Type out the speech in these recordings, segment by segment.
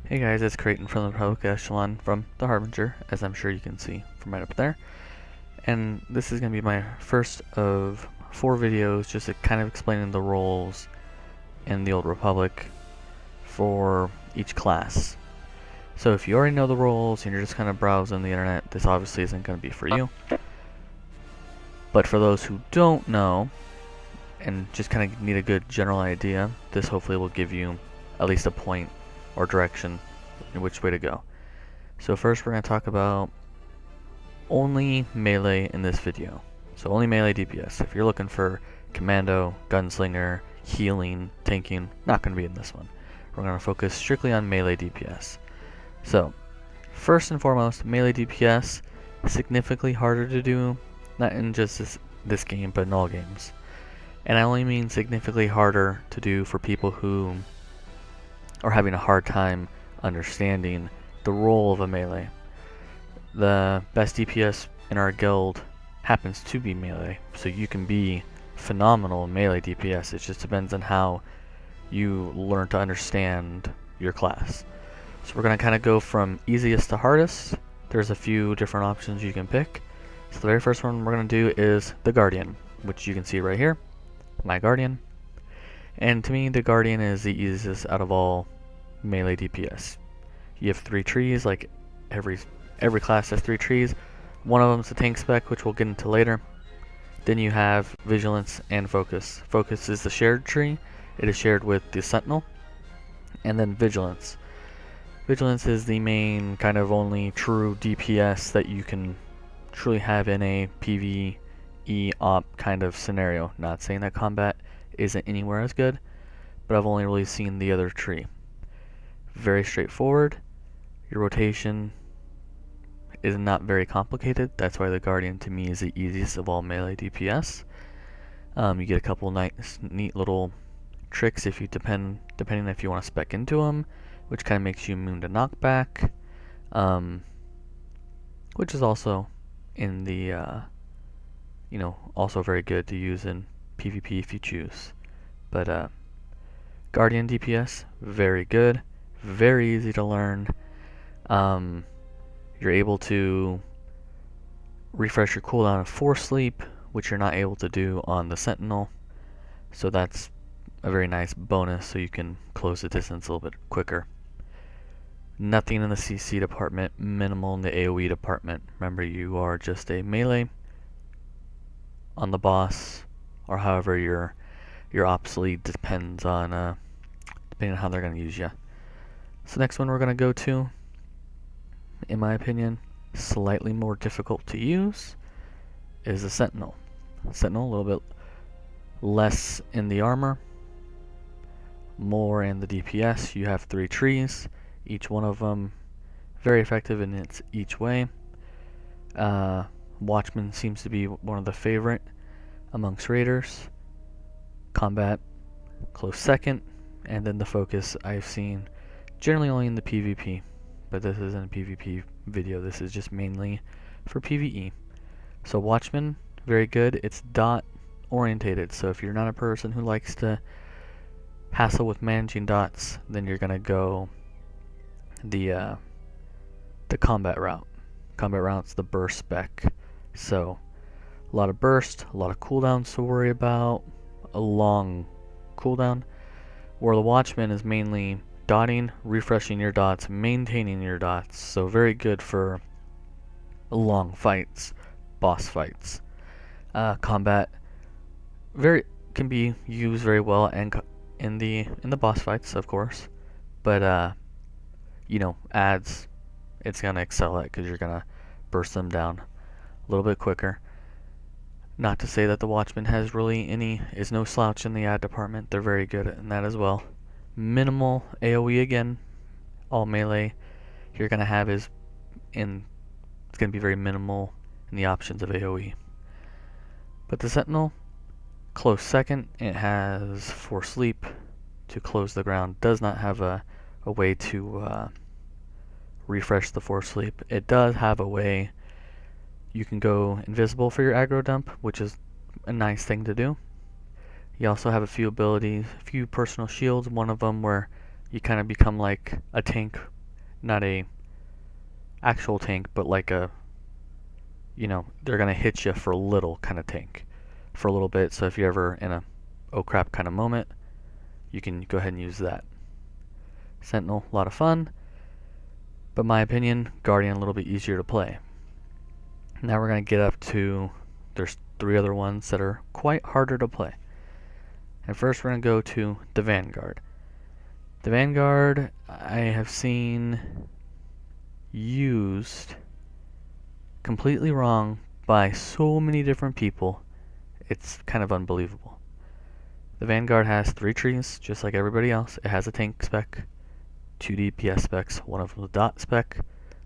Hey guys, it's Creighton from the Republic Echelon from the Harbinger, as I'm sure you can see from right up there. And this is going to be my first of 4 videos just to kind of explaining the roles in the Old Republic for each class. So if you already know the roles and you're just kind of browsing the internet, this obviously isn't going to be for you. But for those who don't know and just kind of need a good general idea, this hopefully will give you at least a point or direction in which way to go. So first we're going to talk about only melee in this video. So only melee DPS. If you're looking for commando, gunslinger, healing, tanking, not going to be in this one. We're going to focus strictly on melee DPS. So first and foremost, melee DPS, significantly harder to do, not in just this game, but in all games. And I only mean significantly harder to do for people who are having a hard time understanding the role of a melee. The best DPS in our guild happens to be melee, so you can be phenomenal in melee DPS. It just depends on how you learn to understand your class. So we're going to kind of go from easiest to hardest. There's a few different options you can pick. So the very first one we're going to do is the Guardian, which you can see right here, my Guardian. And to me, the Guardian is the easiest out of all melee DPS. You have 3 trees, like every class has 3 trees. One of them is the tank spec, which we'll get into later. Then you have vigilance and focus. Focus is the shared tree. It is shared with the Sentinel. And then vigilance. Vigilance is the main kind of only true DPS that you can truly have in a PvE op kind of scenario. Not saying that combat isn't anywhere as good, but I've only really seen the other tree. Very straightforward. Your rotation is not very complicated. That's why the Guardian to me is the easiest of all melee DPS. You get a couple nice, neat little tricks if you depending if you want to spec into them, which kind of makes you immune to knockback, which is also in the also very good to use in PvP if you choose. But Guardian DPS, very good, very easy to learn. You're able to refresh your cooldown of Force Sleep, which you're not able to do on the Sentinel. So that's a very nice bonus, so you can close the distance a little bit quicker. Nothing in the CC department, minimal in the AoE department. Remember, you are just a melee on the boss, or however your ops lead depends on depending on how they're going to use you. So next one we're going to go to, in my opinion, slightly more difficult to use, is the Sentinel. Sentinel, a little bit less in the armor, more in the DPS. You have 3 trees, each one of them very effective in its each way. Watchman seems to be one of the favorite amongst raiders. Combat, close second, and then the focus I've seen generally only in the PvP, but this isn't a PvP video, this is just mainly for PvE. So Watchman, very good. It's dot orientated, so if you're not a person who likes to hassle with managing dots, then you're gonna go the combat route. Combat route's the burst spec, so a lot of burst, a lot of cooldowns to worry about, a long cooldown, where the Watchman is mainly dotting, refreshing your dots, maintaining your dots, so very good for long fights, boss fights. Combat can be used very well and in the boss fights, of course, but adds, it's gonna excel at because you're gonna burst them down a little bit quicker. Not to say that the Watchman is no slouch in the ad department. They're very good in that as well. Minimal AoE again, all melee you're gonna have it's gonna be very minimal in the options of AoE. But the Sentinel, close second. It has Force Sleep to close the ground. Does not have a way to refresh the Force Sleep. It does have a way you can go invisible for your aggro dump, which is a nice thing to do. You also have a few abilities, a few personal shields, one of them where you kind of become like a tank not a actual tank, but like a, you know, they're gonna hit you for a little kind of tank for a little bit. So if you're ever in a oh crap kind of moment, you can go ahead and use that. Sentinel, a lot of fun, but my opinion, Guardian a little bit easier to play. Now we're gonna get up to, there's 3 other ones that are quite harder to play. And first we're gonna go to the Vanguard. The Vanguard I have seen used completely wrong by so many different people. It's kind of unbelievable. The Vanguard has 3 trees, just like everybody else. It has a tank spec, 2 DPS specs, one of them's a dot spec,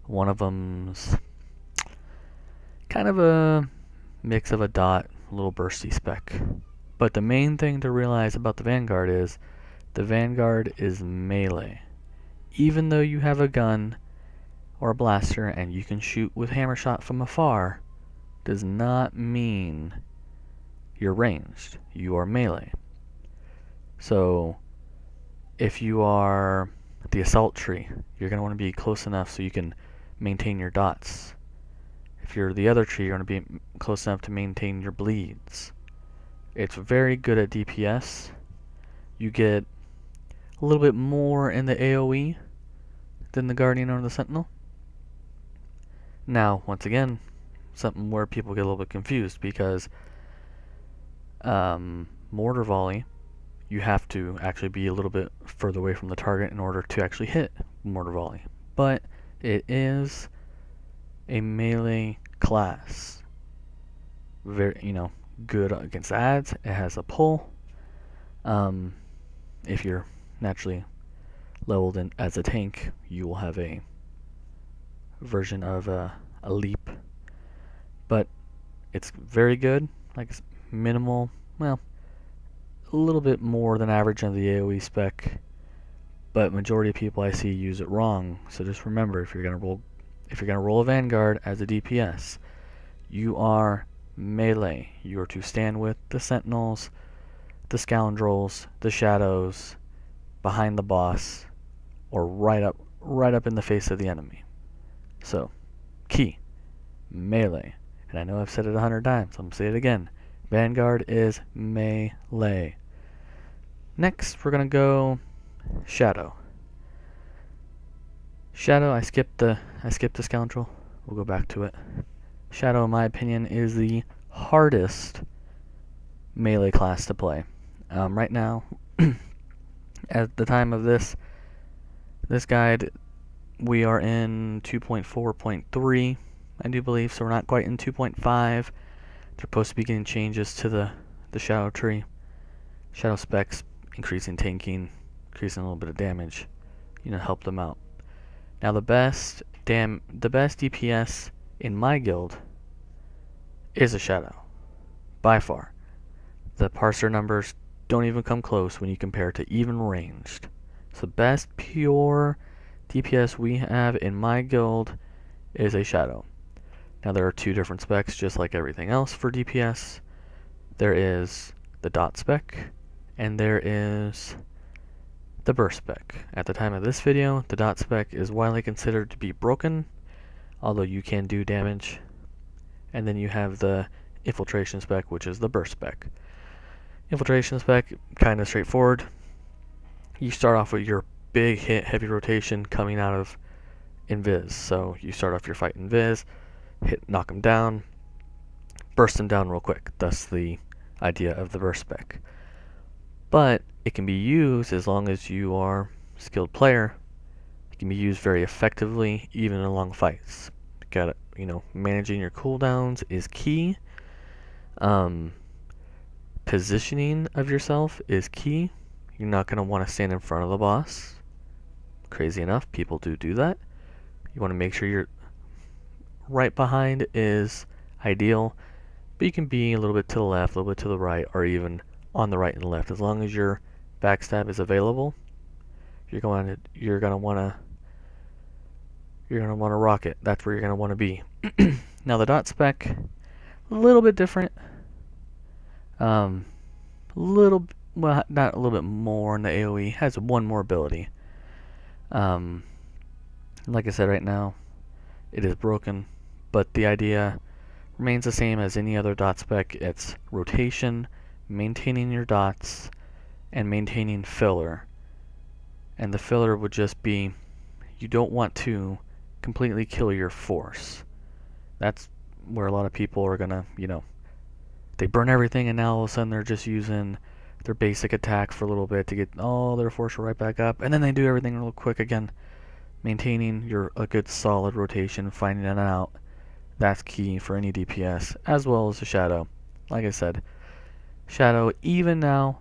one of them's kind of a mix of a dot, a little bursty spec. But the main thing to realize about the Vanguard is melee. Even though you have a gun or a blaster and you can shoot with hammer shot from afar, does not mean you're ranged. You are melee. So if you are the assault tree, you're going to want to be close enough so you can maintain your dots. If you're the other tree, you're going to be close enough to maintain your bleeds. It's very good at DPS. You get a little bit more in the AoE than the Guardian or the Sentinel. Now, once again, something where people get a little bit confused, because mortar volley, you have to actually be a little bit further away from the target in order to actually hit mortar volley. But it is a melee class. Very, you know, good against ads. It has a pull. If you're naturally leveled in as a tank, you will have a version of a leap. But it's very good. Like, it's minimal. Well, a little bit more than average on the AoE spec, but majority of people I see use it wrong. So just remember, if you're gonna roll a Vanguard as a DPS, you are melee. You are to stand with the Sentinels, the Scoundrels, the Shadows, behind the boss, or right up in the face of the enemy. So, key, melee. And I know I've said it 100 times, I'm gonna say it again. Vanguard is melee. Next, we're gonna go Shadow. Shadow, I skipped the Scoundrel. We'll go back to it. Shadow, in my opinion, is the hardest melee class to play. Right now, at the time of this guide, we are in 2.4.3, I do believe, so we're not quite in 2.5. They're supposed to be getting changes to the Shadow tree. Shadow specs, increasing tanking, increasing a little bit of damage, you know, help them out. Now the best DPS in my guild is a Shadow, by far. The parser numbers don't even come close when you compare it to even ranged. So the best pure DPS we have in my guild is a Shadow. Now there are 2 different specs, just like everything else for DPS. There is the dot spec, and there is the burst spec. At the time of this video, the dot spec is widely considered to be broken, although you can do damage. And then you have the infiltration spec, which is the burst spec. Infiltration spec, kind of straightforward. You start off with your big hit, heavy rotation coming out of invis. So you start off your fight invis, knock them down, burst them down real quick. That's the idea of the burst spec. But it can be used as long as you are a skilled player. It can be used very effectively, even in long fights. Got it. You know, managing your cooldowns is key. Positioning of yourself is key. You're not going to want to stand in front of the boss. Crazy enough, people do that. You want to make sure you're right behind is ideal, but you can be a little bit to the left, a little bit to the right, or even on the right and left. As long as your backstab is available, you're gonna want to rock it. That's where you're gonna want to be. Now the dot spec, a little bit different. Well, not a little bit more in the AoE. Has one more ability. Like I said, right now, it is broken, but the idea remains the same as any other dot spec. It's rotation, maintaining your dots, and maintaining filler. And the filler would just be, you don't want to completely kill your force. That's where a lot of people are gonna, they burn everything and now all of a sudden they're just using their basic attack for a little bit to get all their force right back up, and then they do everything real quick again. Maintaining a good solid rotation, finding it out, that's key for any DPS, as well as the Shadow. Like I said, Shadow even now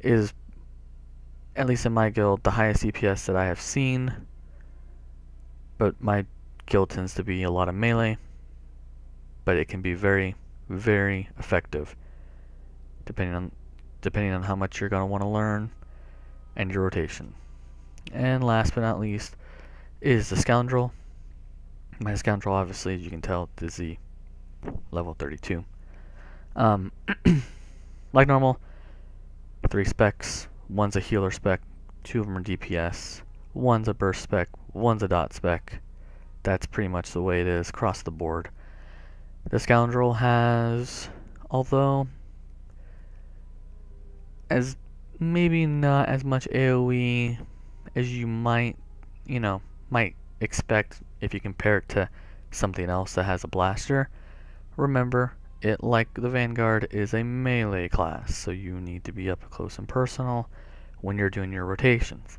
is, at least in my guild, the highest DPS that I have seen, but my guild tends to be a lot of melee, but it can be very, very effective depending on how much you're going to want to learn and your rotation. And last but not least is the Scoundrel. My Scoundrel, obviously, as you can tell, is the level 32. Like normal, 3 specs. One's a healer spec, 2 of them are DPS, one's a burst spec, one's a dot spec. That's pretty much the way it is across the board. The Scoundrel has, although as maybe not as much AoE as you might expect if you compare it to something else that has a blaster. Remember, it, like the Vanguard, is a melee class, so you need to be up close and personal when you're doing your rotations.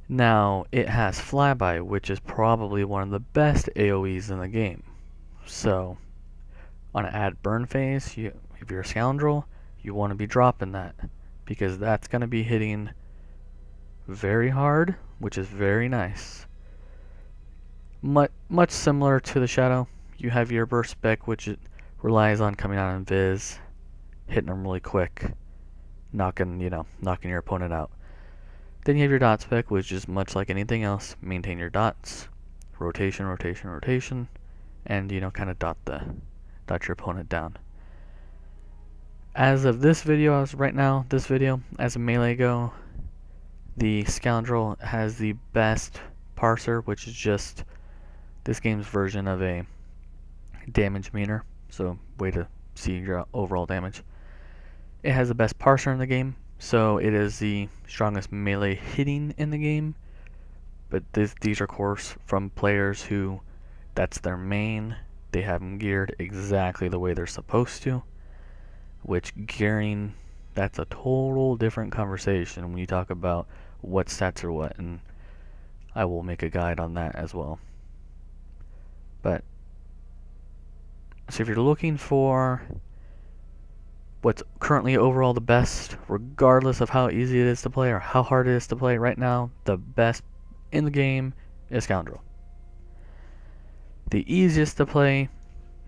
Now, it has flyby, which is probably one of the best AoEs in the game. So, on an add burn phase, if you're a Scoundrel, you want to be dropping that, because that's going to be hitting very hard, which is very nice. Much similar to the Shadow, you have your burst spec, which it relies on coming out in Viz, hitting them really quick, knocking your opponent out. Then you have your dot spec, which is much like anything else, maintain your dots, rotation, rotation, rotation, and kind of dot your opponent down. As of this video, as a melee go, the Scoundrel has the best parser, which is just this game's version of a damage meter, so way to see your overall damage. It has the best parser in the game, so it is the strongest melee hitting in the game, but these are, of course, from players who that's their main. They have them geared exactly the way they're supposed to, which gearing, that's a total different conversation when you talk about what stats are what, and I will make a guide on that as well. But so if you're looking for what's currently overall the best, regardless of how easy it is to play or how hard it is to play, right now the best in the game is Scoundrel. The easiest to play,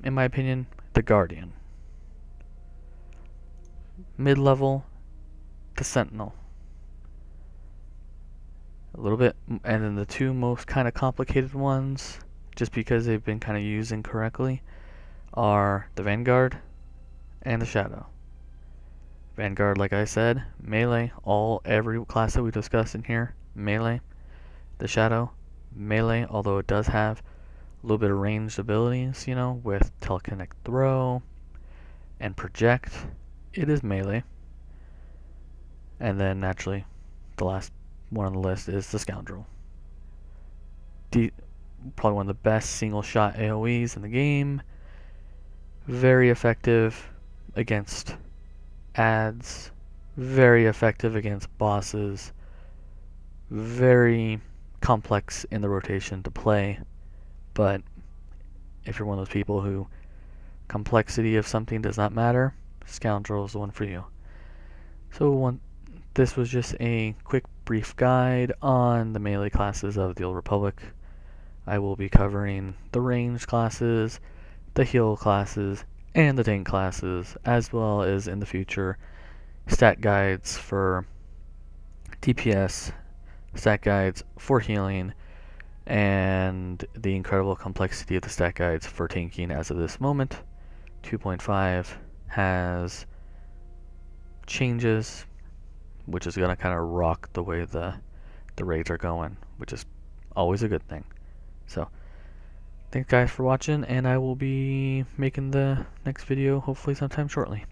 in my opinion, the Guardian. Mid-level, the Sentinel. A little bit, and then the two most kind of complicated ones, just because they've been kind of used incorrectly, are the Vanguard and the Shadow. Vanguard, like I said, melee, every class that we discussed in here, melee. The Shadow, melee, although it does have a little bit of ranged abilities, with telekinetic throw and project. It is melee. And then naturally, the last one on the list is the Scoundrel. Probably one of the best single shot AoEs in the game. Very effective against adds, very effective against bosses, very complex in the rotation to play, but if you're one of those people who complexity of something does not matter, Scoundrel is the one for you. So this was just a quick brief guide on the melee classes of the Old Republic. I will be covering the ranged classes, the heal classes, and the tank classes, as well as in the future stat guides for DPS, stat guides for healing, and the incredible complexity of the stat guides for tanking as of this moment. 2.5 has changes, which is going to kind of rock the way the raids are going, which is always a good thing. So, thanks guys for watching, and I will be making the next video hopefully sometime shortly.